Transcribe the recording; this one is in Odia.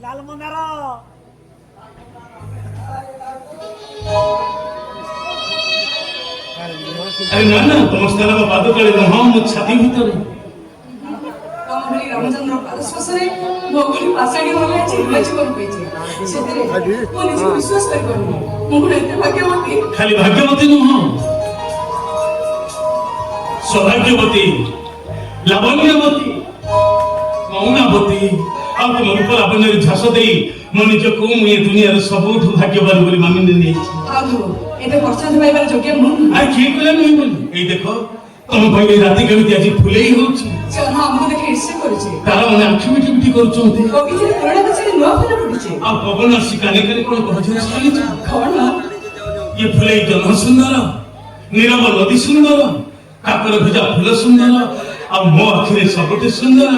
ଲାଲ ମନ୍ଦାର ଆରେ ନା ନା ତମ ସ୍ଥାନ ପାଦ ତଳେ ନୁହଁ ମୋ ଛାତି ଭିତରେ। ତମ ଭଳି ରାମଚନ୍ଦ୍ର ପାଦସ୍ପର୍ଶରେ ମୋ ଭଳି ପାଷାଣୀ ହଲେ ଆଜି ନୂଆ ଜୀବନ ପାଇଛି। ସେଥିରେ ମୁଁ ନିଜକୁ ବିଶ୍ୱାସ କରିପାରୁନି। ମୁଁ କଣ ଏତେ ଭାଗ୍ୟବତୀ? ଖାଲି ଭାଗ୍ୟବତୀ ନୁହଁ, ସୌଭାଗ୍ୟବତୀ, ଲାବଣ୍ୟବତୀ, ମୌନାବତୀ। ଆଉ ତମ ରୂପ ଲାବଣ୍ୟରେ ଝାସ ଦେଇ ମୋ ନିଜକୁ ମୁଁ ଏ ଦୁନିଆର ସବୁଠୁ ଭାଗ୍ୟବାନ ବୋଲି ମାନି ନେଇଛି। ଆଉ ଏତେ ପ୍ରସାଦ ପାଇବାର ଯୋଗ୍ୟ ମୁଁ ଆରେ କିଏ କହିଲା ନୁହେଁ ବୋଲି? ଏଇ ଦେଖ ତମ ପାଇଁ ଏଇ ରାତି କେମିତି ଆଜି ଫୁଲେଇ ହଉଛି। ଜହ୍ନ ଆମକୁ ଦେଖି ଇର୍ଷା କରୁଛି। ତାରାମାନେ ଆଖି ମିଟି ମିଟି କରୁଛନ୍ତି। ବଗିଚାରେ ପୁରୁଣା ଗଛରେ ନୂଆ ଫୁଲ ଫୁଟିଛି। ଆଉ ପବନ ଆସି କାନେ କାନେ କଣ କହୁଛି ଚାଲିଛି। କଣ? ଇଏ ଫୁଲେଇ ଜହ୍ନ ସୁନ୍ଦର, ନୀରବ ନଦୀ ସୁନ୍ଦର, କାକର ଭିଜା ଫୁଲ ସୁନ୍ଦର, ଆଉ ମୋ ଆଖିରେ ସବୁଠୁ ସୁନ୍ଦର